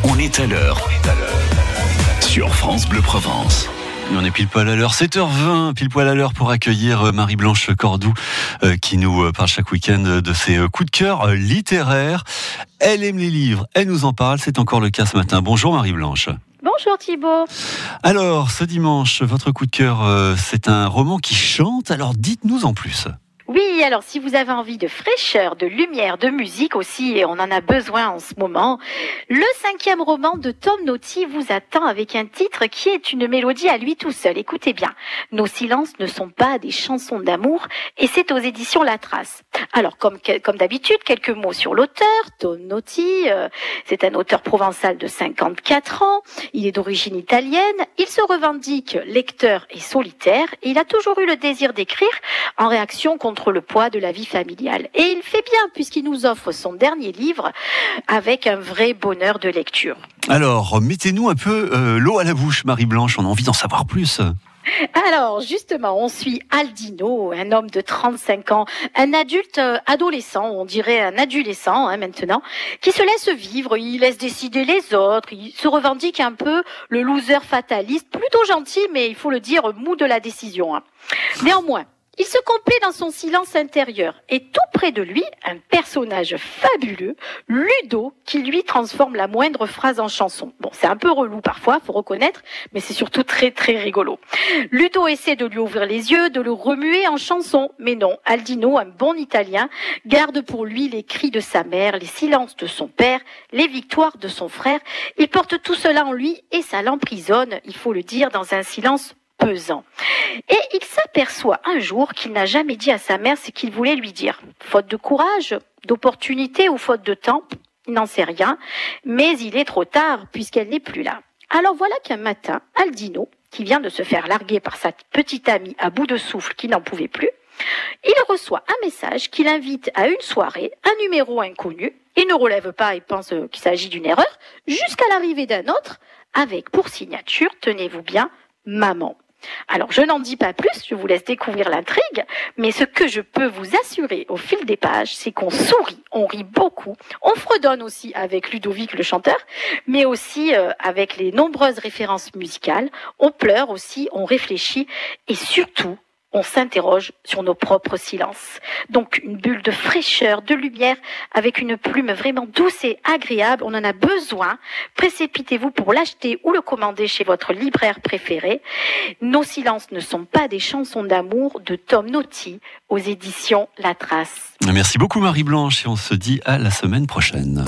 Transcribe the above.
on est à l'heure. Sur France Bleu Provence. On est pile poil à l'heure, 7h20, pile poil à l'heure pour accueillir Marie-Blanche Cordoue qui nous parle chaque week-end de ses coups de cœur littéraires. Elle aime les livres, elle nous en parle, c'est encore le cas ce matin. Bonjour Marie-Blanche. Bonjour Thibaut. Alors, ce dimanche, votre coup de cœur, c'est un roman qui chante, alors dites-nous en plus. Oui, alors si vous avez envie de fraîcheur, de lumière, de musique aussi, et on en a besoin en ce moment, le 5e roman de Tom Naughty vous attend avec un titre qui est une mélodie à lui tout seul. Écoutez bien, nos silences ne sont pas des chansons d'amour, et c'est aux éditions La Trace. Alors comme d'habitude, quelques mots sur l'auteur. Tom Naughty, c'est un auteur provençal de 54 ans, il est d'origine italienne, il se revendique lecteur et solitaire, et il a toujours eu le désir d'écrire en réaction contre le poids de la vie familiale. Et il fait bien puisqu'il nous offre son dernier livre avec un vrai bonheur de lecture. Alors, mettez-nous un peu l'eau à la bouche, Marie-Blanche, on a envie d'en savoir plus. Alors, justement, on suit Aldino, un homme de 35 ans, un adulte adolescent, on dirait un adolescent maintenant, qui se laisse vivre, il laisse décider les autres, il se revendique un peu le loser fataliste, plutôt gentil, mais il faut le dire, mou de la décision. Néanmoins, il se complaît dans son silence intérieur et tout près de lui, un personnage fabuleux, Ludo, qui lui transforme la moindre phrase en chanson. Bon, c'est un peu relou parfois, faut reconnaître, mais c'est surtout très très rigolo. Ludo essaie de lui ouvrir les yeux, de le remuer en chanson, mais non, Aldino, un bon Italien, garde pour lui les cris de sa mère, les silences de son père, les victoires de son frère. Il porte tout cela en lui et ça l'emprisonne, il faut le dire, dans un silence pesant. Et il s'aperçoit un jour qu'il n'a jamais dit à sa mère ce qu'il voulait lui dire. Faute de courage, d'opportunité ou faute de temps, il n'en sait rien, mais il est trop tard puisqu'elle n'est plus là. Alors voilà qu'un matin, Aldino, qui vient de se faire larguer par sa petite amie à bout de souffle qui n'en pouvait plus, il reçoit un message qui l'invite à une soirée, un numéro inconnu. Il ne relève pas et pense qu'il s'agit d'une erreur, jusqu'à l'arrivée d'un autre, avec pour signature, tenez-vous bien, maman. Alors, je n'en dis pas plus, je vous laisse découvrir l'intrigue, mais ce que je peux vous assurer au fil des pages, c'est qu'on sourit, on rit beaucoup, on fredonne aussi avec Ludovic le chanteur, mais aussi avec les nombreuses références musicales, on pleure aussi, on réfléchit et surtout, on s'interroge sur nos propres silences. Donc une bulle de fraîcheur, de lumière, avec une plume vraiment douce et agréable. On en a besoin. Précipitez-vous pour l'acheter ou le commander chez votre libraire préféré. Nos silences ne sont pas des chansons d'amour de Tom Naughty aux éditions La Trace. Merci beaucoup Marie-Blanche et on se dit à la semaine prochaine.